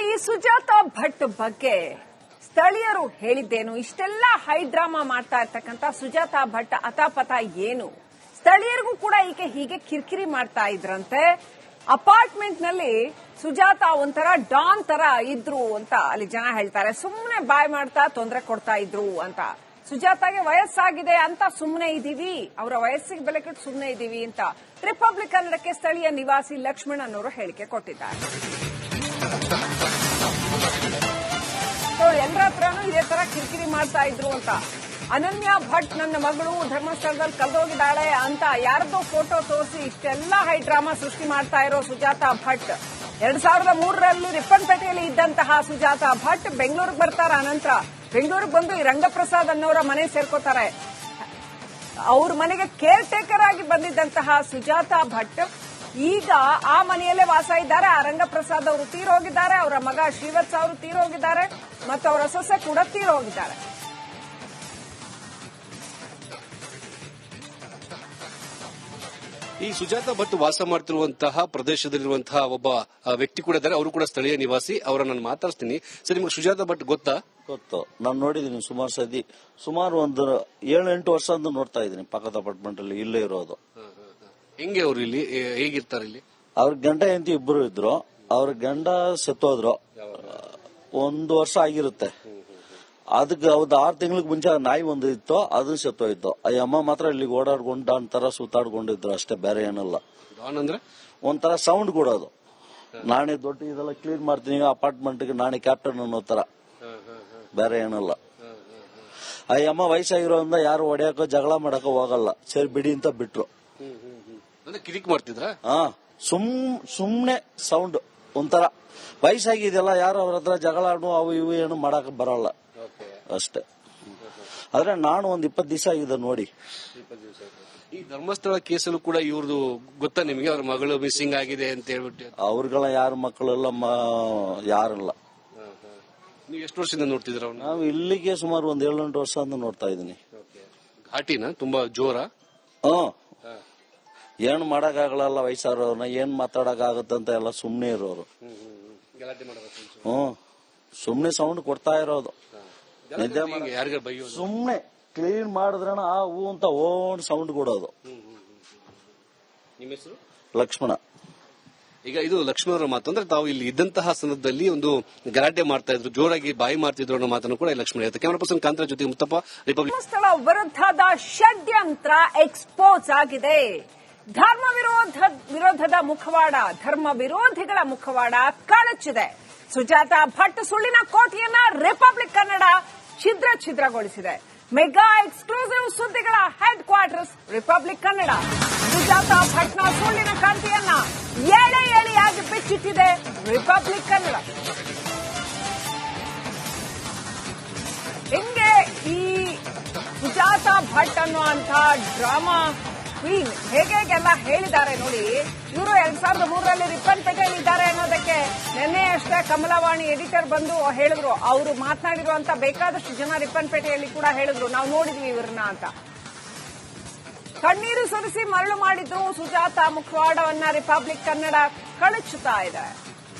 ನೋಡಿ, ಈ ಸುಜಾತಾ ಭಟ್ ಬಗ್ಗೆ ಸ್ಥಳೀಯರು ಹೇಳಿದ್ದೇನು? ಇಷ್ಟೆಲ್ಲ ಹೈಡ್ರಾಮಾ ಮಾಡ್ತಾ ಇರ್ತಕ್ಕಂಥ ಸುಜಾತಾ ಭಟ್ ಅತಾಪತ ಏನು? ಸ್ಥಳೀಯರಿಗೂ ಕೂಡ ಈಕೆ ಹೀಗೆ ಕಿರಿಕಿರಿ ಮಾಡ್ತಾ ಇದ್ರಂತೆ. ಅಪಾರ್ಟ್ಮೆಂಟ್ ನಲ್ಲಿ ಸುಜಾತಾ ಒಂಥರ ಡಾನ್ ತರ ಇದ್ರು ಅಂತ ಅಲ್ಲಿ ಜನ ಹೇಳ್ತಾರೆ. ಸುಮ್ಮನೆ ಬಾಯ್ ಮಾಡ್ತಾ ತೊಂದರೆ ಕೊಡ್ತಾ ಇದ್ರು ಅಂತ. ಸುಜಾತಾಗೆ ವಯಸ್ಸಾಗಿದೆ ಅಂತ ಸುಮ್ಮನೆ ಇದೀವಿ, ಅವರ ವಯಸ್ಸಿಗೆ ಬೆಲೆ ಕೊಟ್ಟು ಸುಮ್ಮನೆ ಇದೀವಿ ಅಂತ ರಿಪಬ್ಲಿಕ್ ಕನ್ನಡಕ್ಕೆ ಸ್ಥಳೀಯ ನಿವಾಸಿ ಲಕ್ಷ್ಮಣನ್ ಅವರು ಹೇಳಿಕೆ ಕೊಟ್ಟಿದ್ದಾರೆ. ಎಲ್ಲರ ಹತ್ರನೂ ಇದೇ ತರ ಕಿರಿಕಿರಿ ಮಾಡ್ತಾ ಇದ್ರು ಅಂತ. ಅನನ್ಯ ಭಟ್ ನನ್ನ ಮಗಳು ಧರ್ಮಸ್ಥಳದಲ್ಲಿ ಕಳೆದೋಗಿದ್ದಾಳೆ ಅಂತ ಯಾರದೋ ಫೋಟೋ ತೋರಿಸಿ ಇಷ್ಟೆಲ್ಲ ಹೈಡ್ರಾಮಾ ಸೃಷ್ಟಿ ಮಾಡ್ತಾ ಇರೋ ಸುಜಾತಾ ಭಟ್ 2003ರಲ್ಲಿ ರಿಪ್ಪನ್ಪೇಟೆಯಲ್ಲಿ ಇದ್ದಂತಹ ಸುಜಾತಾ ಭಟ್ ಬೆಂಗಳೂರಿಗೆ ಬರ್ತಾರೆ. ಅನಂತರ ಬೆಂಗಳೂರಿಗೆ ಬಂದು ಈ ರಂಗಪ್ರಸಾದ್ ಅನ್ನೋರ ಮನೆ ಸೇರ್ಕೋತಾರೆ. ಅವ್ರ ಮನೆಗೆ ಕೇರ್ ಟೇಕರ್ ಆಗಿ ಬಂದಿದ್ದಂತಹ ಸುಜಾತಾ ಭಟ್ ಈಗ ಆ ಮನೆಯಲ್ಲೇ ವಾಸ ಇದ್ದಾರೆ. ಆ ರಂಗಪ್ರಸಾದ್ ಅವರು ತೀರೋಗಿದ್ದಾರೆ, ಅವರ ಮಗ ಶ್ರೀವತ್ಸ ಅವರು ತೀರೋಗಿದ್ದಾರೆ, ಮತ್ತು ಅವರ ಸೊಸೆ ಕೂಡ ತೀರೋಗಿದ್ದಾರೆ. ಈ ಸುಜಾತಾ ಭಟ್ ವಾಸ ಮಾಡ್ತಿರುವಂತಹ ಪ್ರದೇಶದಲ್ಲಿರುವಂತಹ ಒಬ್ಬ ವ್ಯಕ್ತಿ ಕೂಡ ಇದ್ದಾರೆ. ಅವರು ಕೂಡ ಸ್ಥಳೀಯ ನಿವಾಸಿ. ಅವರ ನಾನು ಮಾತಾಡ್ತೀನಿ. ಸರ್, ನಿಮ್ಗೆ ಸುಜಾತಾ ಭಟ್ ಗೊತ್ತಾ? ಗೊತ್ತು, ನಾನು ನೋಡಿದೀನಿ ಸುಮಾರು ಸತಿ. ಸುಮಾರು ಒಂದು 7-8 ವರ್ಷ ಅಂತ ನೋಡ್ತಾ ಇದ್ದೀನಿ. ಪಕ್ಕದ ಅಪಾರ್ಟ್ಮೆಂಟ್ ಅಲ್ಲಿ ಇಲ್ಲೇ ಇರೋದು. ಹೆಂಗೆ ಅವ್ರು ಇಲ್ಲಿ ಹೇಗಿರ್ತಾರೆ? ಇಲ್ಲಿ ಅವ್ರ ಗಂಡ ಹೆಂಡತಿ ಇಬ್ಬರು ಇದ್ರು. ಅವ್ರ ಗಂಡ ಸತ್ತೋದ್ರು. 1 ವರ್ಷ ಆಗಿರುತ್ತೆ. ಅದಕ್ಕೆ ಅವ್ದು 6 ತಿಂಗಳಿಗೆ ಮುಂಚೆ ನಾಯಿ ಒಂದು ಇತ್ತು, ಅದನ್ನ ಸತ್ತೋಯ್ತು. ಆ ಅಮ್ಮ ಮಾತ್ರ ಇಲ್ಲಿಗೆ ಓಡಾಡ್ಕೊಂಡು ಡಾನ್ ತರ ಸುತ್ತಾಡ್ಕೊಂಡಿದ್ರು ಅಷ್ಟೇ, ಬೇರೆ ಏನಲ್ಲ. ಅಂದ್ರೆ ಒಂಥರ ಸೌಂಡ್ ಕೊಡೋದು. ನಾನೇ ದೊಡ್ಡ ಇದೆಲ್ಲ ಕ್ಲೀನ್ ಮಾಡ್ತೀನಿ ಅಪಾರ್ಟ್ಮೆಂಟ್ಗೆ, ನಾನೇ ಕ್ಯಾಪ್ಟನ್ ಅನ್ನೋ ತರ, ಬೇರೆ ಏನಲ್ಲ. ಆ ಅಮ್ಮ ವಯಸ್ಸಾಗಿರೋದ್ರಿಂದ ಯಾರು ಹೊಡೆಯಕೋ ಜಗಳ ಮಾಡಕೋ ಹೋಗಲ್ಲ. ಸರಿ ಬಿಡಿ ಅಂತ ಬಿಟ್ರು. ಕಿರಿಕ್ ಮಾಡ್ತಿದ್ರ? ಸುಮ್ನೆ ಸೌಂಡ್ ಒಂಥರ. ವಯಸ್ಸಾಗಿದೆಯಲ್ಲ, ಯಾರು ಅವ್ರ ಹತ್ರ ಜಗಳ ಅವು ಇವು ಏನು ಮಾಡಕ್ ಬರಲ್ಲ ಅಷ್ಟೇ. ಆದ್ರೆ ನಾನು ಒಂದ್ 20 ದಿವಸ ಆಗಿದೆ ನೋಡಿ. ಈ ಧರ್ಮಸ್ಥಳ ಕೇಸಲ್ಲೂ ಕೂಡ ಇವ್ರದ್ದು ಗೊತ್ತಾ ನಿಮಗೆ? ಅವ್ರ ಮಗಳು ಮಿಸ್ಸಿಂಗ್ ಆಗಿದೆ ಅಂತ ಹೇಳ್ಬಿಟ್ಟು. ಅವ್ರಗಳ ಯಾರ ಮಕ್ಕಳೆಲ್ಲ ಯಾರಲ್ಲ. ನೀವು ಎಷ್ಟು ವರ್ಷದಿಂದ ನೋಡ್ತಿದ್ರ? ನಾವು ಇಲ್ಲಿಗೆ ಸುಮಾರು ಒಂದ್ 7-8 ವರ್ಷ ಅಂತ ನೋಡ್ತಾ ಇದೀನಿ. ಘಾಟಿನ ತುಂಬಾ ಜೋರ. ಏನ್ ಮಾಡಕ್ಕಾಗಲ್ಲ ವಯಸ್ಸಾರವ್ರನ್ನ, ಏನ್ ಮಾತಾಡಕ್ ಆಗತ್ತಂತ ಎಲ್ಲ ಸುಮ್ನೆ ಇರೋರು. ಸುಮ್ನೆ ಸೌಂಡ್ ಕೊಡ್ತಾ ಇರೋದು. ಸುಮ್ನೆ ಕ್ಲೀನ್ ಮಾಡಿದ್ರಣ ಆ ಹೂ ಅಂತ ಓನ್ ಸೌಂಡ್ ಕೊಡೋದು. ನಿಮ್ಮ ಹೆಸರು? ಲಕ್ಷ್ಮಣ. ಈಗ ಇದು ಲಕ್ಷ್ಮಣರ ಮಾತು. ಅಂದ್ರೆ ತಾವು ಇಲ್ಲಿ ಇದ್ದಂತಹ ಸಂದರ್ಭದಲ್ಲಿ ಒಂದು ಗಲಾಟೆ ಮಾಡ್ತಾ ಇದ್ರು, ಜೋರಾಗಿ ಬಾಯಿ ಮಾಡ್ತಿದ್ರು ಅನ್ನೋ ಮಾತನ್ನು ಕೂಡ ಲಕ್ಷ್ಮಣ ಹೇಳ್ತಾರೆ. ಕ್ಯಾಮರಾ ಪರ್ಸನ್ ಕಾಂತರ ಜೊತೆ ಮುತ್ತಪ್ಪ, ರಿಪಬ್ಲಿಕ್. ಧರ್ಮಸ್ಥಳ ವಿರುದ್ಧದ ಷಡ್ಯಂತ್ರ ಎಕ್ಸ್ಪೋಸ್ ಆಗಿದೆ. ಧರ್ಮ ವಿರೋಧದ ಮುಖವಾಡ, ಧರ್ಮ ವಿರೋಧಿಗಳ ಮುಖವಾಡ ಕಳಚಿದೆ. ಸುಜಾತಾ ಭಟ್ ಸುಳ್ಳಿನ ಕೋಟೆಯನ್ನ ರಿಪಬ್ಲಿಕ್ ಕನ್ನಡ ಛಿದ್ರಗೊಳಿಸಿದೆ. ಮೆಗಾ ಎಕ್ಸ್ಕ್ಲೂಸಿವ್ ಸುದ್ದಿಗಳ headquarters Republic Kannada. Sujatha ಭಟ್ನ ಸುಳ್ಳಿನ ಕಾಂತಿಯನ್ನ ಎಳೆಯಾಗಿ ಬಿಚ್ಚಿಟ್ಟಿದೆ ರಿಪಬ್ಲಿಕ್ ಕನ್ನಡ. ಹಿಂಗೆ ಈ ಸುಜಾತಾ ಭಟ್ ಅನ್ನುವಂಥ ಡ್ರಾಮಾ ಕ್ವೀನ್ ಹೇಗೆಲ್ಲ ಹೇಳಿದ್ದಾರೆ ನೋಡಿ. ಇವರು 2003ರಲ್ಲಿ ರಿಪ್ಪನ್ಪೇಟೆಯಲ್ಲಿ ಇದ್ದಾರೆ ಅನ್ನೋದಕ್ಕೆ ನಿನ್ನೆ ಅಷ್ಟೇ ಕಮಲವಾಣಿ ಎಡಿಟರ್ ಬಂದು ಹೇಳಿದ್ರು. ಅವರು ಮಾತನಾಡಿರುವಂತ ಬೇಕಾದಷ್ಟು ಜನ ರಿಪ್ಪನ್ಪೇಟೆಯಲ್ಲಿ ಕೂಡ ಹೇಳಿದ್ರು, ನಾವು ನೋಡಿದ್ವಿ ಇವ್ರನ್ನ ಅಂತ. ಕಣ್ಣೀರು ಸುರಿಸಿ ಮರಳು ಮಾಡಿದ್ರು ಸುಜಾತಾ ಮುಖವಾಡವನ್ನ ರಿಪಬ್ಲಿಕ್ ಕನ್ನಡ ಕಳಚುತ್ತಾ ಇದೆ.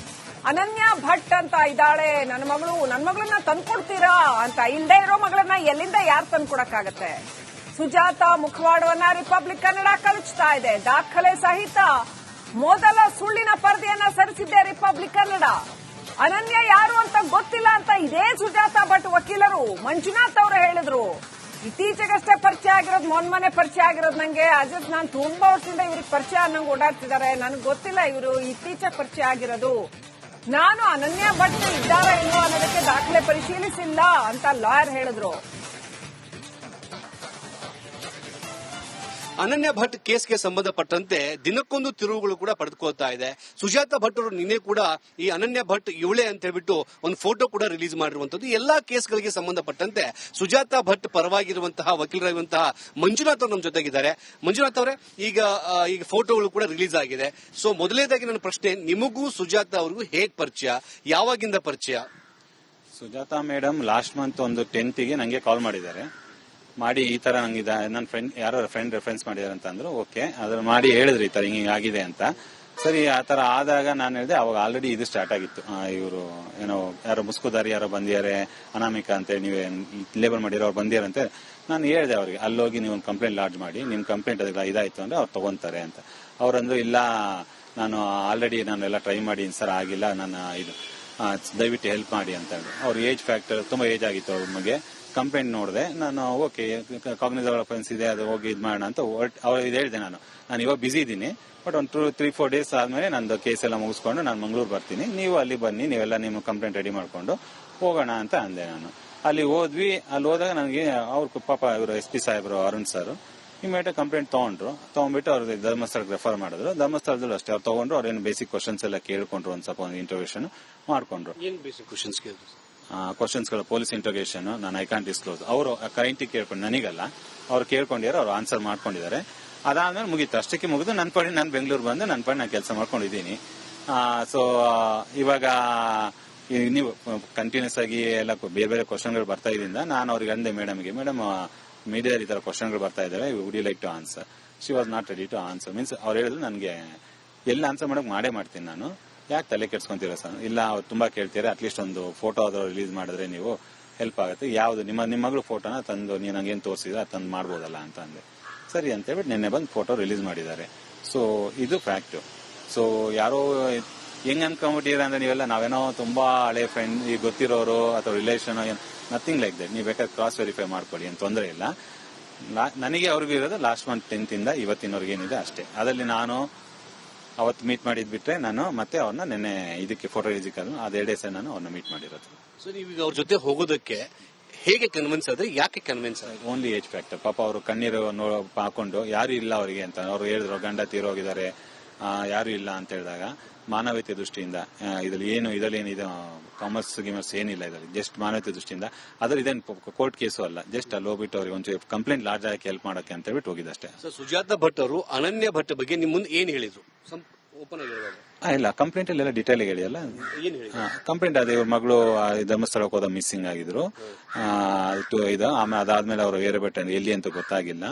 ಅನನ್ಯ ಭಟ್ ಅಂತ ಇದ್ದಾಳೆ, ನನ್ನ ಮಗಳನ್ನ ತಂದ್ಕೊಡ್ತೀರಾ ಅಂತ. ಇಲ್ಲದೆ ಇರೋ ಮಗಳನ್ನ ಎಲ್ಲಿಂದ ಯಾರು ತಂದ್ಕೊಡಕ್ಕಾಗತ್ತೆ? ಸುಜಾತಾ ಮುಖವಾಡವನ್ನ ರಿಪಬ್ಲಿಕ್ ಕನ್ನಡ ಕಳಚುತ್ತಾ ಇದೆ. ದಾಖಲೆ ಸಹಿತ ಮೊದಲ ಸುಳ್ಳಿನ ಪರದೆಯನ್ನ ಸರಿಸಿದ್ದೆ ರಿಪಬ್ಲಿಕ್ ಕನ್ನಡ. ಅನನ್ಯ ಯಾರು ಅಂತ ಗೊತ್ತಿಲ್ಲ ಅಂತ ಇದೇ ಸುಜಾತಾ ಭಟ್ ವಕೀಲರು ಮಂಜುನಾಥ್ ಅವರು ಹೇಳಿದ್ರು. ಇತ್ತೀಚೆಗಷ್ಟೇ ಪರಿಚಯ ಆಗಿರೋದು, ಮೊನ್ನೆ ಪರಿಚಯ ಆಗಿರೋದು ನಂಗೆ. ಅಜತ್, ನಾನು ತುಂಬಾ ವರ್ಷದಿಂದ ಇವ್ರಿಗೆ ಪರಿಚಯ ಅನ್ನಂಗೆ ಓಡಾಡ್ತಿದ್ದಾರೆ, ನನಗೆ ಗೊತ್ತಿಲ್ಲ ಇವರು ಇತ್ತೀಚೆಗೆ ಪರಿಚಯ ಆಗಿರೋದು. ನಾನು ಅನನ್ಯ ಭಟ್ ಇದ್ದಾರಾ ಇಲ್ವೋ ಅನ್ನೋದಕ್ಕೆ ದಾಖಲೆ ಪರಿಶೀಲಿಸಿಲ್ಲ ಅಂತ ಲಾಯರ್ ಹೇಳಿದ್ರು. ಅನನ್ಯ ಭಟ್ ಕೇಸ್ಗೆ ಸಂಬಂಧಪಟ್ಟಂತೆ ದಿನಕ್ಕೊಂದು ತಿರುವುಗಳು ಕೂಡ ಪಡೆದುಕೊಳ್ತಾ ಇದೆ. ಸುಜಾತಾ ಭಟ್ ಅವರು ನಿನ್ನೆ ಕೂಡ ಈ ಅನನ್ಯ ಭಟ್ ಇವಳೆ ಅಂತ ಹೇಳ್ಬಿಟ್ಟು ಒಂದು ಫೋಟೋ ಕೂಡ ರಿಲೀಸ್ ಮಾಡಿರುವಂತದ್ದು. ಎಲ್ಲಾ ಕೇಸ್ಗಳಿಗೆ ಸಂಬಂಧಪಟ್ಟಂತೆ ಸುಜಾತಾ ಭಟ್ ಪರವಾಗಿರುವಂತಹ ವಕೀಲರಾಗಿರುವಂತಹ ಮಂಜುನಾಥ್ ಅವರು ನಮ್ಮ ಜೊತೆಗಿದ್ದಾರೆ. ಮಂಜುನಾಥ್ ಅವರೇ, ಈಗ ಫೋಟೋಗಳು ಕೂಡ ರಿಲೀಸ್ ಆಗಿದೆ. ಸೊ ಮೊದಲನೇದಾಗಿ ನನ್ನ ಪ್ರಶ್ನೆ, ನಿಮಗೂ ಸುಜಾತಾ ಅವ್ರಿಗೂ ಹೇಗ್ ಪರಿಚಯ, ಯಾವಾಗಿಂದ ಪರಿಚಯ? ಸುಜಾತಾ ಮೇಡಮ್ ಲಾಸ್ಟ್ ಮಂತ್ ಒಂದು 10th ನಂಗೆ ಕಾಲ್ ಮಾಡಿದ್ದಾರೆ. ಮಾಡಿ ಈ ತರ ನಂಗೆ ನನ್ನ ಫ್ರೆಂಡ್ ಯಾರೋ ಫ್ರೆಂಡ್ ರೆಫರೆನ್ಸ್ ಮಾಡಿದಾರೆ ಅಂತ ಅಂದ್ರು. ಓಕೆ, ಅದ್ರ ಮಾಡಿ ಹೇಳಿದ್ರು ಈ ತರ ಹಿಂಗೆ ಆಗಿದೆ ಅಂತ. ಸರಿ ಆ ತರ ಆದಾಗ ನಾನು ಹೇಳಿದೆ, ಅವಾಗ ಆಲ್ರೆಡಿ ಇದು ಸ್ಟಾರ್ಟ್ ಆಗಿತ್ತು. ಇವರು ಏನೋ ಯಾರೋ ಮುಸ್ಕುದಾರಿ ಯಾರೋ ಬಂದಿದ್ದಾರೆ, ಅನಾಮಿಕ ಅಂತೇಳಿ ನೀವೇ ಲೇಬರ್ ಮಾಡಿರೋ ಅವ್ರು ಬಂದಿರಂತೆ. ನಾನು ಹೇಳಿದೆ ಅವ್ರಿಗೆ, ಅಲ್ಲೋಗಿ ನೀವು ಒಂದು ಕಂಪ್ಲೇಂಟ್ ಲಾಡ್ಜ್ ಮಾಡಿ, ನಿಮ್ ಕಂಪ್ಲೇಂಟ್ ಅದೆಲ್ಲ ಇದಾಯ್ತು ಅಂದ್ರೆ ಅವ್ರು ತಗೊಂತಾರೆ ಅಂತ. ಅವ್ರಂದ್ರು ಇಲ್ಲ, ನಾನು ಆಲ್ರೆಡಿ ನಾನು ಎಲ್ಲ ಟ್ರೈ ಮಾಡಿ ಸರ್ ಆಗಿಲ್ಲ, ನಾನು ಇದು ದಯವಿಟ್ಟು ಹೆಲ್ಪ್ ಮಾಡಿ ಅಂತ ಹೇಳಿ. ಅವ್ರ ಏಜ್ ಫ್ಯಾಕ್ಟರ್ ತುಂಬಾ ಏಜ್ ಆಗಿತ್ತು ಅವ್ರ ಬಗ್ಗೆ. ಕಂಪ್ಲೇಂಟ್ ನೋಡಿದೆ ನಾನು, ಓಕೆ ಕಾಗ್ನಿಸಬಲ್ ಅಫೆನ್ಸ್ ಇದೆ, ಅದು ಹೋಗಿ ಇದು ಮಾಡೋಣ ಅಂತ ಅವ್ರು ಇದು ಹೇಳಿದೆ. ನಾನು ಇವಾಗ ಬಿಸಿ ಇದ್ದೀನಿ, ಬಟ್ ಒಂದು 3-4 ಡೇಸ್ ಆದ್ಮೇಲೆ ನಂದು ಕೇಸ್ ಎಲ್ಲ ಮುಗಿಸ್ಕೊಂಡು ನಾನು ಮಂಗಳೂರು ಬರ್ತೀನಿ, ನೀವು ಅಲ್ಲಿ ಬನ್ನಿ, ನೀವೆಲ್ಲ ನಿಮ್ಮ ಕಂಪ್ಲೇಂಟ್ ರೆಡಿ ಮಾಡ್ಕೊಂಡು ಹೋಗೋಣ ಅಂತ ಅಂದೆ ನಾನು. ಅಲ್ಲಿ ಹೋದ್ವಿ. ಅಲ್ಲಿ ಹೋದಾಗ ನನಗೆ ಅವ್ರ ಪಾಪ ಇವರು SP ಸಾಹೇಬರು ಅರುಣ್ ಸರ್ ಇಮಿಡಿಯೇಟ್ ಕಂಪ್ಲೇಂಟ್ ತಗೊಂಡ್ಬಿಟ್ಟು ಅವ್ರಿಗೆ ಧರ್ಮಸ್ಥಳಕ್ಕೆ ರೆಫರ್ ಮಾಡಿದ್ರು. ಧರ್ಮಸ್ಥಳದಲ್ಲೂ ಅಷ್ಟೇ ಅವ್ರು ತಗೊಂಡ್ರು. ಅವ್ರೇನು ಬೇಸಿಕ್ ಕ್ವಶನ್ಸ್ ಎಲ್ಲ ಕೇಳ್ಕೊಂಡ್ರು, ಒಂದು ಸ್ವಲ್ಪ ಒಂದು ಇಂಟರ್ವ್ಯೂಷನ್ ಮಾಡ್ಕೊಂಡ್ರು. ಕ್ವಶನ್ಸ್ಗಳು ಪೊಲೀಸ್ ಇಂಟರ್ವ್ಯೂಷನ್, ನಾನು ಐ ಕಾಂಟ್ ಡಿಸ್ಕ್ಲೋಸ್. ಅವರು ಕರೆಂಟ್ ಕೇಳ್ಕೊಂಡು, ನನಗಲ್ಲ, ಅವ್ರು ಕೇಳ್ಕೊಂಡಿದ್ದಾರೆ, ಅವ್ರು ಆನ್ಸರ್ ಮಾಡ್ಕೊಂಡಿದ್ದಾರೆ. ಅದಾದ್ಮೇಲೆ ಮುಗೀತು, ಅಷ್ಟಕ್ಕೆ ಮುಗಿದು ನನ್ನ ಪಡಿ ನಾನು ಬೆಂಗಳೂರು ಬಂದು ನನ್ನ ಪಡಿ ನಾನು ಕೆಲಸ ಮಾಡ್ಕೊಂಡಿದ್ದೀನಿ. ಸೊ ಇವಾಗ ನೀವು ಕಂಟಿನ್ಯೂಸ್ ಆಗಿ ಎಲ್ಲ ಬೇರೆ ಬೇರೆ ಕ್ವಶನ್ಗಳು ಬರ್ತಾ ಇದರಿಂದ ನಾನು ಅವ್ರಿಗೆ ಅಂದೆ ಮೇಡಮ್ಗೆ, ಮೇಡಮ್ ಮೀಡಿಯಾ ಈ ತರ ಕ್ವಶನ್ಗಳು ಬರ್ತಾ ಇದಾವೆ, would you like to answer? She was not ready to answer. Means ಅವ್ರು ಹೇಳಿದ್ರು ನನಗೆ ಎಲ್ಲ ಆನ್ಸರ್ ಮಾಡಕ್ ಮಾಡೇ ಮಾಡ್ತೀನಿ ನಾನು, ಯಾಕೆ ತಲೆ ಕೆಡ್ಸ್ಕೊಂತೀರಾ ಸರ್? ಇಲ್ಲ ಅವ್ರು ತುಂಬಾ ಕೇಳ್ತೀರಾ, ಅಟ್ಲೀಸ್ಟ್ ಒಂದು ಫೋಟೋ ಆದ್ರೂ ರಿಲೀಸ್ ಮಾಡಿದ್ರೆ ನೀವು ಹೆಲ್ಪ್ ಆಗುತ್ತೆ. ಯಾವ್ದು ನಿಮ್ಮ ಮಗಳು ಫೋಟೋನ ತಂದು ನೀವು ನಂಗೇನು ತೋರಿಸಿದ್ರೆ ಅದು ತಂದು ಮಾಡ್ಬೋದಲ್ಲ ಅಂತ ಅಂದೆ. ಸರಿ ಅಂತ ಹೇಳ್ಬಿಟ್ಟು ನಿನ್ನೆ ಬಂದು ಫೋಟೋ ರಿಲೀಸ್ ಮಾಡಿದ್ದಾರೆ. ಸೊ ಇದು ಫ್ಯಾಕ್ಟ್. ಸೊ ಯಾರೋ ಹೆಂಗ್ ಅನ್ಕೊಂಡ್ಬಿಟ್ಟಿರ ಅಂದ್ರೆ ನೀವೆಲ್ಲ ನಾವೇನೋ ತುಂಬಾ ಹಳೆ ಫ್ರೆಂಡ್, ಈಗ ಗೊತ್ತಿರೋರು ಅಥವಾ ರಿಲೇಷನ್, ನಥಿಂಗ್ ಲೈಕ್ ದಟ್. ನೀವು ಬೇಕಾದ್ರೆ ಕ್ರಾಸ್ ವೆರಿಫೈ ಮಾಡ್ಕೊಳ್ಳಿ, ಏನು ತೊಂದರೆ ಇಲ್ಲ. ನನಗೆ ಅವ್ರಿಗೂ ಇರೋದು ಲಾಸ್ಟ್ ಮಂತ್ 10th ಇಂದ ಇವತ್ತಿನವರೆಗೆ ಏನಿದೆ ಅಷ್ಟೇ. ಅದರಲ್ಲಿ ನಾನು ಅವತ್ತು ಮೀಟ್ ಮಾಡಿದ್ಬಿಟ್ರೆ ನಾನು ಮತ್ತೆ ಅವ್ರನ್ನ ನಿನ್ನೆ ಇದಕ್ಕೆ ಫೋಟೋ ರಿಲೀಸ್ ಅದು 2 ಡೇಸ್ ನಾನು ಅವ್ರನ್ನ ಮೀಟ್ ಮಾಡಿರೋದು. ಸೊ ನೀವೀಗ ಅವ್ರ ಜೊತೆ ಹೋಗೋದಕ್ಕೆ ಹೇಗೆ ಕನ್ವಿನ್ಸ್ ಆದ್ರೆ, ಯಾಕೆ ಕನ್ವಿನ್ಸ್ ಆದ್ರೆ? Only age factor. ಪಾಪ ಅವರು ಕಣ್ಣೀರು ಹಾಕೊಂಡು ಯಾರು ಇಲ್ಲ ಅವರಿಗೆ ಅಂತ ಅವ್ರು ಹೇಳಿದ್ರು, ಗಂಡ ತೀರೋಗಿದ್ದಾರೆ, ಯಾರು ಇಲ್ಲ ಅಂತ ಹೇಳಿದಾಗ ಮಾನವೀಯತೆ ದೃಷ್ಟಿಯಿಂದ ಇದರಲ್ಲಿ ಏನಿದೆ, ಕಾಮರ್ಸ್ ಗಿಮರ್ಸ್ ಏನಿಲ್ಲ ಇದರಲ್ಲಿ, ಜಸ್ಟ್ ಮಾನವೀಯತೆ ದೃಷ್ಟಿಯಿಂದ. ಅದ್ರಲ್ಲಿ ಇದೇನು ಕೋರ್ಟ್ ಕೇಸು ಅಲ್ಲ, ಜಸ್ಟ್ ಅಲ್ಲಿ ಹೋಗ್ಬಿಟ್ಟು ಅವ್ರಿಗೆ ಒಂಚೂರು ಕಂಪ್ಲೇಂಟ್ ಲಾಡ್ಜ್ ಆಗಿ ಹೆಲ್ಪ್ ಮಾಡಕ್ಕೆ ಅಂತ ಹೇಳ್ಬಿಟ್ಟು ಹೋಗಿದ್ದೆ ಅಷ್ಟೇ. ಸುಜಾತ ಭಟ್ ಅವರು ಅನನ್ಯ ಭಟ್ ಬಗ್ಗೆ ನಿಮ್ ಮುಂದೆ ಏನ್ ಹೇಳಿದ್ರು? ಓಪನ್ ಆಗಿ ಇಲ್ಲ, ಕಂಪ್ಲೇಂಟ್ ಎಲ್ಲ ಡೀಟೇಲ್ ಹೇಳಿಯಲ್ಲ. ಕಂಪ್ಲೇಂಟ್ ಅದೇ ಇವ್ರ ಮಗಳು ಧರ್ಮಸ್ಥಳಕ್ಕೆ ಹೋದ ಮಿಸ್ಸಿಂಗ್ ಆಗಿದ್ರು. ಆಮೇಲೆ ಅದಾದ್ಮೇಲೆ ಅವರು ಬೇರೆ ಬೆಟ್ಟ ಎಲ್ಲಿ ಅಂತ ಗೊತ್ತಾಗಿಲ್ಲ,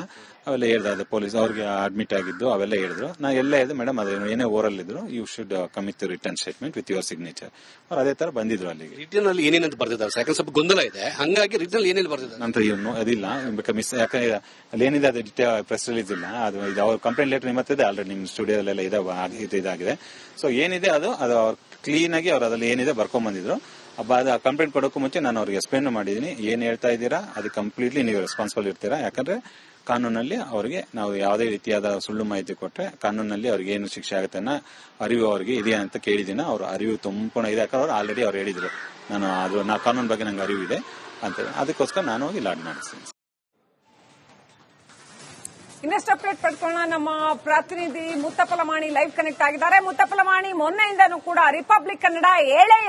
ಅವೆಲ್ಲ ಹೇಳ್ದ ಪೊಲೀಸ್ ಅವ್ರಿಗೆ ಅಡ್ಮಿಟ್ ಆಗಿದ್ದು ಅವೆಲ್ಲ ಹೇಳಿದ್ರು. ನಾ ಎಲ್ಲ ಹೇಳಿದೆ, ಮೇಡಮ್ ಅದೇ ಏನೇ ಓರಲ್ ಇದ್ರು, you should commit to return statement with your signature. ಅವ್ರು ಅದೇ ತರ ಬಂದಿದ್ರು ಅಲ್ಲಿಗೆ. ರಿಟರ್ನ್ ಅಲ್ಲಿ ಏನೇನಂತ ಬರ್ದಿದ್ದಾರೆ? ಯಾಕಂದ್ರೆ ಸ್ವಲ್ಪ ಗೊಂದಲ ಇದೆ, ಹಂಗಾಗಿ ರಿಟರ್ನ್ ಏನೇನು ಬರ್ದಿದ್ದಾರೆ ನಂತರ ಏನು ಅದಿಲ್ಲ, ಮಿಸ್ ಯಾಕಂದ್ರೆ ಅಲ್ಲಿ ಏನಿದೆ ಅದು ಪ್ರೆಸ್ ರಿಲೀಸ್ ಇಲ್ಲ. ಅದು ಅವ್ರ ಕಂಪ್ಲೇಂಟ್ ಲೆಟರ್ ನಿಮ್ಮತ್ತಿದೆ ಆಲ್ರೆಡಿ ನಿಮ್ಮ ಸ್ಟುಡಿಯೋದಲ್ಲೆಲ್ಲ ಇದಾಗಿದೆ. ಸೊ ಏನಿದೆ ಅದು ಅವ್ರು ಕ್ಲೀನ್ ಆಗಿ ಅವ್ರು ಅದ್ರಲ್ಲಿ ಏನಿದೆ ಬರ್ಕೊಂಡ್ ಬಂದಿದ್ರು. ಕಂಪ್ಲೇಂಟ್ ಕೊಡೋಕ್ಕೂ ಮುಂಚೆ ನಾನು ಅವ್ರಿಗೆ ಎಕ್ಸ್ಪ್ಲೇನ್ ಮಾಡಿದೀನಿ, ಏನ್ ಹೇಳ್ತಾ ಇದ್ದೀರಾ ಅದು ಕಂಪ್ಲೀಟ್ಲಿ ನೀವು ರೆಸ್ಪಾನ್ಸಿಬಲ್ ಇರ್ತೀರಾ. ಯಾಕಂದ್ರೆ ಕಾನೂನಲ್ಲಿ ಅವರಿಗೆ ನಾವು ಯಾವುದೇ ರೀತಿಯಾದ ಸುಳ್ಳು ಮಾಹಿತಿ ಕೊಟ್ಟರೆ ಕಾನೂನಲ್ಲಿ ಅವ್ರಿಗೆ ಏನು ಶಿಕ್ಷೆ ಆಗುತ್ತೆ ಅನ್ನೋ ಅರಿವು ಅವ್ರಿಗೆ ಇದೆಯಾ ಅಂತ ಕೇಳಿದಿನ. ಅವ್ರ ಅರಿವು ಸಂಪೂರ್ಣ ಇದೆ, ಯಾಕಂದ್ರೆ ಅವ್ರು ಆಲ್ರೆಡಿ ಅವ್ರು ಹೇಳಿದ್ರು ನಾ ಕಾನೂನು ಬಗ್ಗೆ ನಂಗೆ ಅರಿವು ಇದೆ ಅಂತ. ಅದಕ್ಕೋಸ್ಕರ ನಾನು ಹೋಗಿ ಲಾಡ್ ಮಾಡಿಸ್ತೀನಿ. ಇನ್ನಷ್ಟು ಅಪ್ಡೇಟ್ ಪಡ್ಕೊಳ್ಳೋಣ. ನಮ್ಮ ಪ್ರತಿನಿಧಿ ಮುತ್ತಪ್ಪಲಮಾಣಿ ಲೈವ್ ಕನೆಕ್ಟ್ ಆಗಿದ್ದಾರೆ. ಮುತ್ತಪ್ಪಲಮಾಣಿ, ಮೊನ್ನೆಯಿಂದನೂ ಕೂಡ ರಿಪಬ್ಲಿಕ್ ಕನ್ನಡ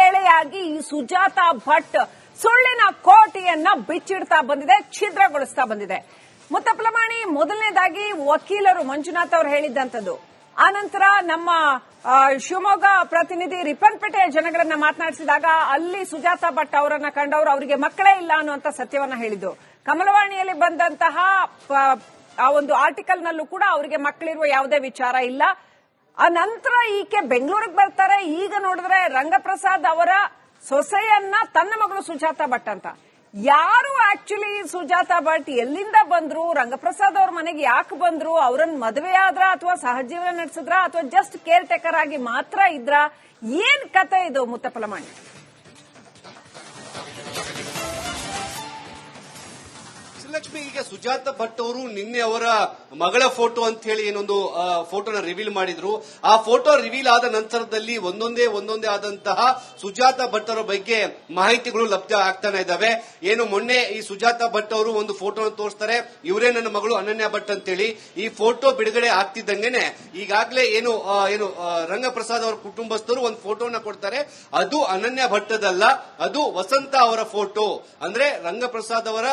ಏಳೆಯಾಗಿ ಈ ಸುಜಾತ ಭಟ್ ಸುಳ್ಳಿನ ಕೋಟೆಯನ್ನ ಬಿಚ್ಚಿಡ್ತಾ ಬಂದಿದೆ, ಛಿದ್ರಗೊಳಿಸ್ತಾ ಬಂದಿದೆ. ಮುತ್ತಪ್ಪಲಮಾಣಿ, ಮೊದಲನೇದಾಗಿ ವಕೀಲರು ಮಂಜುನಾಥ್ ಅವರು ಹೇಳಿದ್ದಂಥದ್ದು, ಆನಂತರ ನಮ್ಮ ಶಿವಮೊಗ್ಗ ಪ್ರತಿನಿಧಿ ರಿಪ್ಪನ್ಪೇಟೆಯ ಜನಗಳನ್ನ ಮಾತನಾಡಿಸಿದಾಗ ಅಲ್ಲಿ ಸುಜಾತ ಭಟ್ ಅವರನ್ನ ಕಂಡವರು ಅವರಿಗೆ ಮಕ್ಕಳೇ ಇಲ್ಲ ಅನ್ನುವಂತ ಸತ್ಯವನ್ನ ಹೇಳಿದ್ದು. ಕಮಲವಾಣಿಯಲ್ಲಿ ಬಂದಂತಹ ಆ ಒಂದು ಆರ್ಟಿಕಲ್ ನಲ್ಲೂ ಕೂಡ ಅವರಿಗೆ ಮಕ್ಕಳಿರುವ ಯಾವುದೇ ವಿಚಾರ ಇಲ್ಲ. ಆ ನಂತರ ಈಕೆ ಬೆಂಗಳೂರಿಗೆ ಬರ್ತಾರೆ. ಈಗ ನೋಡಿದ್ರೆ ರಂಗಪ್ರಸಾದ್ ಅವರ ಸೊಸೆಯನ್ನ ತನ್ನ ಮಗಳು ಸುಜಾತ ಭಟ್ ಅಂತ. ಯಾರು ಆಕ್ಚುಲಿ ಸುಜಾತ ಭಟ್, ಎಲ್ಲಿಂದ ಬಂದ್ರು, ರಂಗಪ್ರಸಾದ್ ಅವ್ರ ಮನೆಗೆ ಯಾಕೆ ಬಂದ್ರು, ಅವರನ್ನ ಮದುವೆ ಆದ್ರ ಅಥವಾ ಸಹಜೀವನ ನಡೆಸಿದ್ರ ಅಥವಾ ಜಸ್ಟ್ ಕೇರ್ ಟೇಕರ್ ಆಗಿ ಮಾತ್ರ ಇದ್ರ, ಏನ್ ಕತೆ ಇದು ಮುತ್ತಪ್ಪಲಮಾಣಿ? ಲಕ್ಷ್ಮಿ, ಈಗ ಸುಜಾತ ಭಟ್ ಅವರು ನಿನ್ನೆ ಅವರ ಮಗಳ ಫೋಟೋ ಅಂತ ಹೇಳಿ ಏನೊಂದು ಫೋಟೋನ ರಿವೀಲ್ ಮಾಡಿದ್ರು. ಆ ಫೋಟೋ ರಿವೀಲ್ ಆದ ನಂತರದಲ್ಲಿ ಒಂದೊಂದೇ ಆದಂತಹ ಸುಜಾತ ಭಟ್ ಅವರ ಬಗ್ಗೆ ಮಾಹಿತಿಗಳು ಲಭ್ಯ ಆಗ್ತಾನೆ ಇದಾವೆ. ಏನು ಮೊನ್ನೆ ಈ ಸುಜಾತ ಭಟ್ ಅವರು ಒಂದು ಫೋಟೋನ ತೋರಿಸ್ತಾರೆ, ಇವರೇ ನನ್ನ ಮಗಳು ಅನನ್ಯ ಭಟ್ ಅಂತೇಳಿ. ಈ ಫೋಟೋ ಬಿಡುಗಡೆ ಆಗ್ತಿದ್ದಂಗೆನೆ ಈಗಾಗಲೇ ಏನು ರಂಗಪ್ರಸಾದ್ ಅವರ ಕುಟುಂಬಸ್ಥರು ಒಂದು ಫೋಟೋನ ಕೊಡ್ತಾರೆ. ಅದು ಅನನ್ಯ ಭಟ್ಟದಲ್ಲ, ಅದು ವಸಂತ ಅವರ ಫೋಟೋ. ಅಂದ್ರೆ ರಂಗಪ್ರಸಾದ್ ಅವರ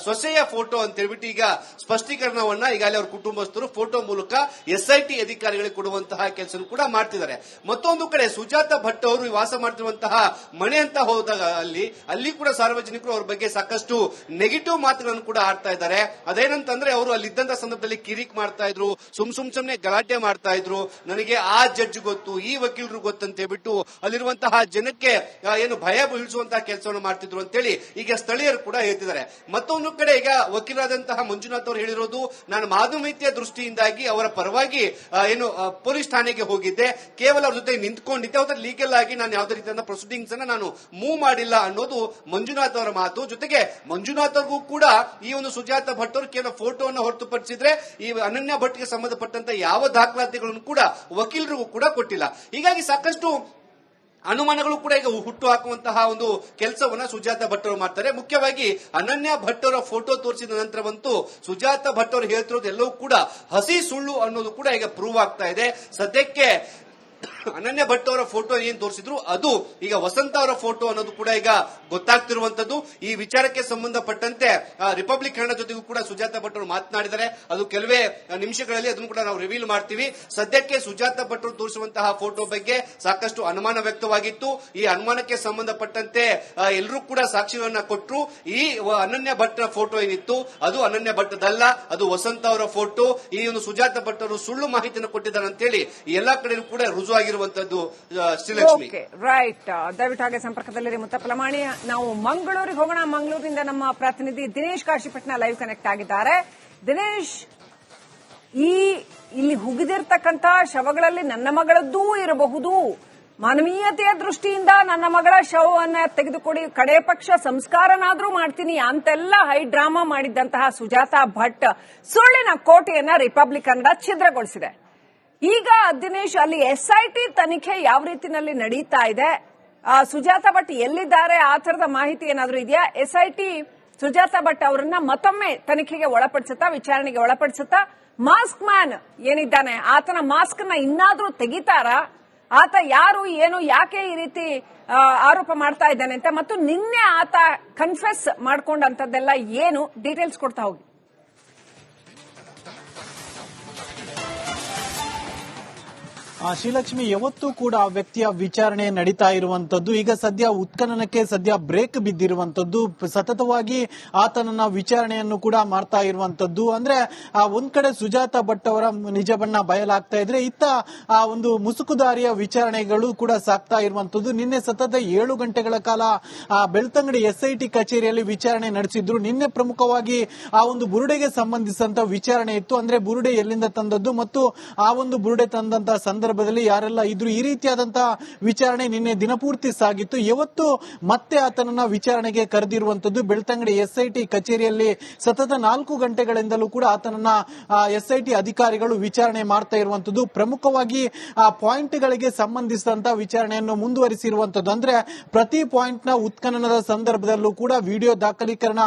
ಸೊಸೆ ಎಂತಯ್ಯ ಫೋಟೋ ಅಂತ ಹೇಳ್ಬಿಟ್ಟು ಈಗ ಸ್ಪಷ್ಟೀಕರಣವನ್ನ ಈಗಾಗಲೇ ಅವ್ರ ಕುಟುಂಬಸ್ಥರು ಫೋಟೋ ಮೂಲಕ ಎಸ್ಐಟಿ ಅಧಿಕಾರಿಗಳಿಗೆ ಕೊಡುವಂತಹ ಕೆಲಸ ಕೂಡ ಮಾಡ್ತಿದ್ದಾರೆ. ಮತ್ತೊಂದು ಕಡೆ ಸುಜಾತ ಭಟ್ ಅವರು ವಾಸ ಮಾಡ್ತಿರುವಂತಹ ಮನೆ ಅಂತ ಹೋದಾಗ ಅಲ್ಲಿ ಕೂಡ ಸಾರ್ವಜನಿಕರು ಅವ್ರ ಬಗ್ಗೆ ಸಾಕಷ್ಟು ನೆಗೆಟಿವ್ ಮಾತುಗಳನ್ನು ಕೂಡ ಆಡ್ತಾ ಇದ್ದಾರೆ. ಅದೇನಂತಂದ್ರೆ ಅವರು ಅಲ್ಲಿದ್ದಂತ ಸಂದರ್ಭದಲ್ಲಿ ಕಿರಿಕ್ ಮಾಡ್ತಾ ಇದ್ರು, ಸುಮ್ನೆ ಗಲಾಟೆ ಮಾಡ್ತಾ ಇದ್ರು. ನನಗೆ ಆ ಜಡ್ಜ್ ಗೊತ್ತು, ಈ ವಕೀಲರು ಗೊತ್ತಂತ ಹೇಳ್ಬಿಟ್ಟು ಅಲ್ಲಿರುವಂತಹ ಜನಕ್ಕೆ ಏನು ಭಯ ಬೀಳಿಸುವಂತಹ ಕೆಲಸವನ್ನು ಮಾಡ್ತಿದ್ರು ಅಂತೇಳಿ ಈಗ ಸ್ಥಳೀಯರು ಕೂಡ ಹೇಳ್ತಿದ್ದಾರೆ. ಮತ್ತೊಂದು ಕಡೆ ಈಗ ವಕೀಲರಾದಂತಹ ಮಂಜುನಾಥ್ ಅವರು ಹೇಳಿರೋದು, ನಾನು ಮಾನವೀಯತೆಯ ದೃಷ್ಟಿಯಿಂದಾಗಿ ಅವರ ಪರವಾಗಿ ಏನು ಪೊಲೀಸ್ ಠಾಣೆಗೆ ಹೋಗಿದ್ದೆ, ಕೇವಲ ಅವ್ರ ಜೊತೆ ನಿಂತ್ಕೊಂಡಿದ್ದೆ, ಅವರ ಲೀಗಲ್ ಆಗಿ ನಾನು ಯಾವುದೇ ರೀತಿಯ ಪ್ರೊಸೀಡಿಂಗ್ಸ್ ಅನ್ನ ನಾನು ಮೂವ್ ಮಾಡಿಲ್ಲ ಅನ್ನೋದು ಮಂಜುನಾಥ್ ಅವರ ಮಾತು. ಜೊತೆಗೆ ಮಂಜುನಾಥ್ ಅವ್ರಿಗೂ ಕೂಡ ಈ ಒಂದು ಸುಜಾತ ಭಟ್ ಅವರು ಕೇವಲ ಫೋಟೋವನ್ನು ಹೊರತುಪಡಿಸಿದ್ರೆ ಈ ಅನನ್ಯ ಭಟ್ಗೆ ಸಂಬಂಧಪಟ್ಟಂತ ಯಾವ ದಾಖಲಾತಿಗಳನ್ನು ಕೂಡ ವಕೀಲರಿಗೂ ಕೂಡ ಕೊಟ್ಟಿಲ್ಲ. ಹೀಗಾಗಿ ಸಾಕಷ್ಟು ಅನುಮಾನಗಳು ಕೂಡ ಈಗ ಹುಟ್ಟು ಹಾಕುವಂತಹ ಒಂದು ಕೆಲಸವನ್ನ ಸುಜಾತ ಭಟ್ ಅವರು ಮಾಡ್ತಾರೆ. ಮುಖ್ಯವಾಗಿ ಅನನ್ಯ ಭಟ್ ಅವರ ಫೋಟೋ ತೋರಿಸಿದ ನಂತರವಂತೂ ಸುಜಾತ ಭಟ್ ಅವರು ಹೇಳ್ತಿರೋದು ಎಲ್ಲವೂ ಕೂಡ ಹಸಿ ಸುಳ್ಳು ಅನ್ನೋದು ಕೂಡ ಈಗ ಪ್ರೂವ್ ಆಗ್ತಾ ಇದೆ. ಸದ್ಯಕ್ಕೆ ಅನನ್ಯ ಭಟ್ ಅವರ ಫೋಟೋ ಏನ್ ತೋರಿಸಿದ್ರು ಅದು ಈಗ ವಸಂತ ಅವರ ಫೋಟೋ ಅನ್ನೋದು ಕೂಡ ಈಗ ಗೊತ್ತಾಗ್ತಿರುವಂತದ್ದು. ಈ ವಿಚಾರಕ್ಕೆ ಸಂಬಂಧಪಟ್ಟಂತೆ ರಿಪಬ್ಲಿಕ್ ಕನ್ನಡ ಜೊತೆಗೂ ಕೂಡ ಸುಜಾತ ಭಟ್ ಅವರು ಮಾತನಾಡಿದ್ದಾರೆ. ಅದು ಕೆಲವೇ ನಿಮಿಷಗಳಲ್ಲಿ ಅದನ್ನು ಕೂಡ ನಾವು ರಿವೀಲ್ ಮಾಡ್ತೀವಿ. ಸದ್ಯಕ್ಕೆ ಸುಜಾತ ಭಟ್ ಅವರು ತೋರಿಸುವಂತಹ ಫೋಟೋ ಬಗ್ಗೆ ಸಾಕಷ್ಟು ಅನುಮಾನ ವ್ಯಕ್ತವಾಗಿತ್ತು. ಈ ಅನುಮಾನಕ್ಕೆ ಸಂಬಂಧಪಟ್ಟಂತೆ ಎಲ್ಲರೂ ಕೂಡ ಸಾಕ್ಷಿಗಳನ್ನ ಕೊಟ್ಟರು. ಈ ಅನನ್ಯ ಭಟ್ ಫೋಟೋ ಏನಿತ್ತು ಅದು ಅನನ್ಯ ಭಟ್ಟದಲ್ಲ, ಅದು ವಸಂತ ಅವರ ಫೋಟೋ. ಈ ಒಂದು ಸುಜಾತ ಭಟ್ ಅವರು ಸುಳ್ಳು ಮಾಹಿತಿಯನ್ನು ಕೊಟ್ಟಿದ್ದಾರೆ ಅಂತೇಳಿ ಎಲ್ಲಾ ಕಡೆಯೂ ಕೂಡ ರುಜುವಾಗಿರುವಂತದ್ದು. ಶ್ರೀಲಕ್ಷ್ಮಿ, ರೈಟ್. ದಯವಿಟ್ಟು ಹಾಗೆ ಸಂಪರ್ಕದಲ್ಲಿರಿ ಮುತ್ತಪ್ಪ. ನಾವು ಮಂಗಳೂರಿಗೆ ಹೋಗೋಣ. ಮಂಗಳೂರಿನಿಂದ ನಮ್ಮ ಪ್ರತಿನಿಧಿ ದಿನೇಶ್ ಕಾಶಿಪಟ್ನ ಲೈವ್ ಕನೆಕ್ಟ್ ಆಗಿದ್ದಾರೆ. ದಿನೇಶ್, ಇಲ್ಲಿ ಹುಗಿದಿರ್ತಕ್ಕಂಥ ಶವಗಳಲ್ಲಿ ನನ್ನ ಮಗಳದ್ದೂ ಇರಬಹುದು. ಮಾನವೀಯತೆಯ ದೃಷ್ಟಿಯಿಂದ ನನ್ನ ಮಗಳ ಶವವನ್ನ ತೆಗೆದುಕೊಡಿ, ಕಡೆ ಪಕ್ಷ ಸಂಸ್ಕಾರನಾದ್ರೂ ಮಾಡ್ತೀನಿ ಅಂತೆಲ್ಲ ಹೈ ಡ್ರಾಮಾ ಮಾಡಿದ್ದಂತಹ ಸುಜಾತ ಭಟ್ ಸುಳ್ಳಿನ ಕೋಟೆಯನ್ನ ರಿಪಬ್ಲಿಕ್ ಕನ್ನಡ ಛಿದ್ರಗೊಳಿಸಿದೆ. ಈಗ ದಿನೇಶ್, ಅಲ್ಲಿ ಎಸ್ಐಟಿ ತನಿಖೆ ಯಾವ ರೀತಿನಲ್ಲಿ ನಡೀತಾ ಇದೆ? ಸುಜಾತ ಭಟ್ ಎಲ್ಲಿದ್ದಾರೆ ಆ ತರದ ಮಾಹಿತಿ ಏನಾದ್ರೂ ಇದೆಯಾ? ಎಸ್ಐಟಿ ಸುಜಾತ ಭಟ್ ಅವರನ್ನ ಮತ್ತೊಮ್ಮೆ ತನಿಖೆಗೆ ಒಳಪಡಿಸುತ್ತಾ, ವಿಚಾರಣೆಗೆ ಒಳಪಡಿಸುತ್ತಾ? ಮಾಸ್ಕ್ ಮ್ಯಾನ್ ಏನಿದ್ದಾನೆ ಆತನ ಮಾಸ್ಕ್ ನ ಇನ್ನಾದ್ರೂ ತೆಗಿತಾರಾ? ಆತ ಯಾರು, ಏನು, ಯಾಕೆ ಈ ರೀತಿ ಆರೋಪ ಮಾಡ್ತಾ ಇದ್ದಾನೆ ಅಂತ, ಮತ್ತು ನಿನ್ನೆ ಆತ ಕನ್ಫೆಸ್ ಮಾಡ್ಕೊಂಡಂತದ್ದೆಲ್ಲ ಏನು ಡೀಟೇಲ್ಸ್ ಕೊಡ್ತಾ ಹೋಗಿ. ಶ್ರೀಲಕ್ಷ್ಮಿ, ಯಾವತ್ತೂ ಕೂಡ ಆ ವ್ಯಕ್ತಿಯ ವಿಚಾರಣೆ ನಡೀತಾ ಇರುವಂತದ್ದು. ಈಗ ಸದ್ಯ ಉತ್ಖನನಕ್ಕೆ ಬ್ರೇಕ್ ಬಿದ್ದಿರುವಂತದ್ದು. ಸತತವಾಗಿ ಆತನನ್ನ ವಿಚಾರಣೆಯನ್ನು ಕೂಡ ಮಾಡ್ತಾ ಇರುವಂತದ್ದು. ಅಂದ್ರೆ ಒಂದ್ ಕಡೆ ಸುಜಾತ ಭಟ್ ಅವರ ನಿಜ ಬಣ್ಣ ಬಯಲಾಗ್ತಾ ಇದ್ರೆ, ಇತ್ತ ಆ ಒಂದು ಮುಸುಕುದಾರಿಯ ವಿಚಾರಣೆಗಳು ಕೂಡ ಸಾಗ್ತಾ ಇರುವಂತದ್ದು. ನಿನ್ನೆ ಸತತ 7 ಗಂಟೆಗಳ ಕಾಲ ಬೆಳ್ತಂಗಡಿ ಎಸ್ಐಟಿ ಕಚೇರಿಯಲ್ಲಿ ವಿಚಾರಣೆ ನಡೆಸಿದ್ರು. ನಿನ್ನೆ ಪ್ರಮುಖವಾಗಿ ಆ ಒಂದು ಬುರುಡೆಗೆ ಸಂಬಂಧಿಸಿದಂತ ವಿಚಾರಣೆ ಇತ್ತು. ಅಂದ್ರೆ ಬುರುಡೆ ಎಲ್ಲಿಂದ ತಂದದ್ದು ಮತ್ತು ಆ ಒಂದು ಬುರುಡೆ ತಂದಂತ ಸಂದರ್ಭದಲ್ಲಿ ಯಾರೆಲ್ಲ ಇದ್ರು, ಈ ರೀತಿಯಾದಂತಹ ವಿಚಾರಣೆ ನಿನ್ನೆ ದಿನಪೂರ್ತಿ ಸಾಗಿತ್ತು. ಇವತ್ತು ಮತ್ತೆ ಆತನನ್ನ ವಿಚಾರಣೆಗೆ ಕರೆದಿರುವಂತದ್ದು. ಬೆಳ್ತಂಗಡಿ ಎಸ್ಐಟಿ ಕಚೇರಿಯಲ್ಲಿ ಸತತ 4 ಗಂಟೆಗಳಿಂದಲೂ ಕೂಡ ಆತನನ್ನ ಎಸ್ಐಟಿ ಅಧಿಕಾರಿಗಳು ವಿಚಾರಣೆ ಮಾಡ್ತಾ ಇರುವಂತದ್ದು. ಪ್ರಮುಖವಾಗಿ ಆ ಪಾಯಿಂಟ್ಗಳಿಗೆ ಸಂಬಂಧಿಸಿದಂತಹ ವಿಚಾರಣೆಯನ್ನು ಮುಂದುವರಿಸಿರುವಂತದ್ದು. ಅಂದ್ರೆ ಪ್ರತಿ ಪಾಯಿಂಟ್ ನ ಉತ್ಖನನದ ಸಂದರ್ಭದಲ್ಲೂ ಕೂಡ ವಿಡಿಯೋ ದಾಖಲೀಕರಣ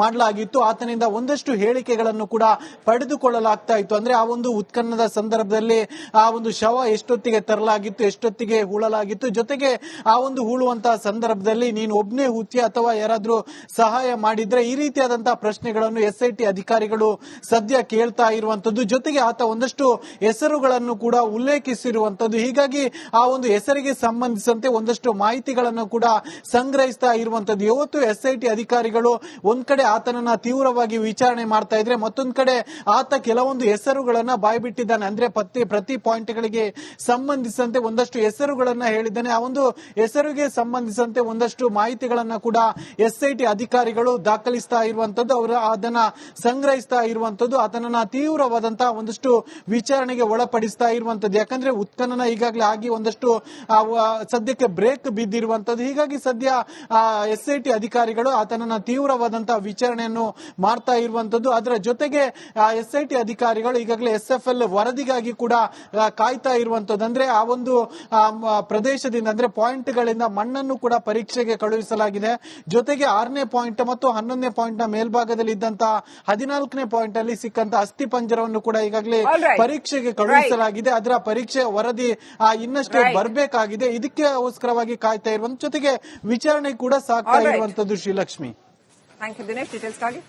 ಮಾಡಲಾಗಿತ್ತು. ಆತನಿಂದ ಒಂದಷ್ಟು ಹೇಳಿಕೆಗಳನ್ನು ಕೂಡ ಪಡೆದುಕೊಳ್ಳಲಾಗ್ತಾ ಇತ್ತು. ಅಂದ್ರೆ ಆ ಒಂದು ಉತ್ಖನನದ ಸಂದರ್ಭದಲ್ಲಿ ಆ ಒಂದು ಶವ ಎಷ್ಟೊತ್ತಿಗೆ ತರಲಾಗಿತ್ತು, ಎಷ್ಟೊತ್ತಿಗೆ ಹೂಳಲಾಗಿತ್ತು, ಜೊತೆಗೆ ಆ ಒಂದು ಹೂಳುವಂತಹ ಸಂದರ್ಭದಲ್ಲಿ ನೀನು ಒಬ್ನೇ ಹೂತ್ಯ ಅಥವಾ ಯಾರಾದ್ರೂ ಸಹಾಯ ಮಾಡಿದ್ರೆ, ಈ ರೀತಿಯಾದಂತಹ ಪ್ರಶ್ನೆಗಳನ್ನು ಎಸ್ಐಟಿ ಅಧಿಕಾರಿಗಳು ಸದ್ಯ ಕೇಳ್ತಾ ಇರುವಂತದ್ದು. ಜೊತೆಗೆ ಆತ ಒಂದಷ್ಟು ಹೆಸರುಗಳನ್ನು ಕೂಡ ಉಲ್ಲೇಖಿಸಿರುವಂತದ್ದು. ಹೀಗಾಗಿ ಆ ಒಂದು ಹೆಸರಿಗೆ ಸಂಬಂಧಿಸಿದಂತೆ ಒಂದಷ್ಟು ಮಾಹಿತಿಗಳನ್ನು ಕೂಡ ಸಂಗ್ರಹಿಸ್ತಾ ಇರುವಂತದ್ದು. ಇವತ್ತು ಎಸ್ಐಟಿ ಅಧಿಕಾರಿಗಳು ಒಂದ್ ಕಡೆ ಆತನನ್ನ ತೀವ್ರವಾಗಿ ವಿಚಾರಣೆ ಮಾಡ್ತಾ ಇದ್ರೆ, ಮತ್ತೊಂದ್ ಕಡೆ ಆತ ಕೆಲವೊಂದು ಹೆಸರುಗಳನ್ನ ಬಾಯ್ಬಿಟ್ಟಿದ್ದಾನೆ. ಅಂದ್ರೆ ಪ್ರತಿ ಪಾಯಿಂಟ್ಗಳಿಗೆ ಸಂಬಂಧಿಸಿದಂತೆ ಒಂದಷ್ಟು ಹೆಸರುಗಳನ್ನ ಹೇಳಿದ್ದಾನೆ. ಆ ಒಂದು ಹೆಸರಿಗೆ ಸಂಬಂಧಿಸಿದಂತೆ ಒಂದಷ್ಟು ಮಾಹಿತಿಗಳನ್ನ ಕೂಡ ಎಸ್ಐಟಿ ಅಧಿಕಾರಿಗಳು ದಾಖಲಿಸ್ತಾ ಇರುವಂತದ್ದು, ಅವರು ಅದನ್ನ ಸಂಗ್ರಹಿಸ್ತಾ ಇರುವಂತದ್ದು, ಅದನ್ನ ತೀವ್ರವಾದಂತಹ ಒಂದಷ್ಟು ವಿಚಾರಣೆಗೆ ಒಳಪಡಿಸ್ತಾ ಇರುವಂತದ್ದು. ಯಾಕಂದ್ರೆ ಉತ್ಖನನ ಈಗಾಗಲೇ ಆಗಿ ಒಂದಷ್ಟು ಸದ್ಯಕ್ಕೆ ಬ್ರೇಕ್ ಬಿದ್ದಿರುವಂತದ್ದು. ಹೀಗಾಗಿ ಸದ್ಯ ಎಸ್ಐಟಿ ಅಧಿಕಾರಿಗಳು ಆತನನ್ನ ತೀವ್ರವಾದಂತಹ ವಿಚಾರಣೆಯನ್ನು ಮಾಡ್ತಾ ಇರುವಂತದ್ದು. ಅದರ ಜೊತೆಗೆ ಎಸ್ಐಟಿ ಅಧಿಕಾರಿಗಳು ಈಗಾಗಲೇ SFL ವರದಿಗಾಗಿ ಕೂಡ ಕಾಯ್ತಾ ಇರುವಂತದ್ದು. ಅಂದ್ರೆ ಆ ಒಂದು ಪ್ರದೇಶದಿಂದ, ಅಂದ್ರೆ ಪಾಯಿಂಟ್ಗಳಿಂದ ಮಣ್ಣನ್ನು ಕೂಡ ಪರೀಕ್ಷೆಗೆ ಕಳುಹಿಸಲಾಗಿದೆ. ಜೊತೆಗೆ 6ನೇ ಪಾಯಿಂಟ್ ಮತ್ತು 11ನೇ ಪಾಯಿಂಟ್ ನ ಮೇಲ್ಭಾಗದಲ್ಲಿ ಇದ್ದಂತಹ 14ನೇ ಪಾಯಿಂಟ್ ಅಲ್ಲಿ ಸಿಕ್ಕಂತ ಅಸ್ಥಿ ಪಂಜರವನ್ನು ಕೂಡ ಈಗಾಗಲೇ ಪರೀಕ್ಷೆಗೆ ಕಳುಹಿಸಲಾಗಿದೆ. ಅದರ ಪರೀಕ್ಷೆ ವರದಿ ಇನ್ನಷ್ಟೇ ಬರಬೇಕಾಗಿದೆ. ಇದಕ್ಕೋಸ್ಕರವಾಗಿ ಕಾಯ್ತಾ ಇರುವಂತ, ಜೊತೆಗೆ ವಿಚಾರಣೆ ಕೂಡ ಸಾಗ್ತಾ ಇರುವಂತದ್ದು. Srilakshmi, thank you Dinesh ಡೀಟೇಲ್ಸ್ಗಾಗಿ.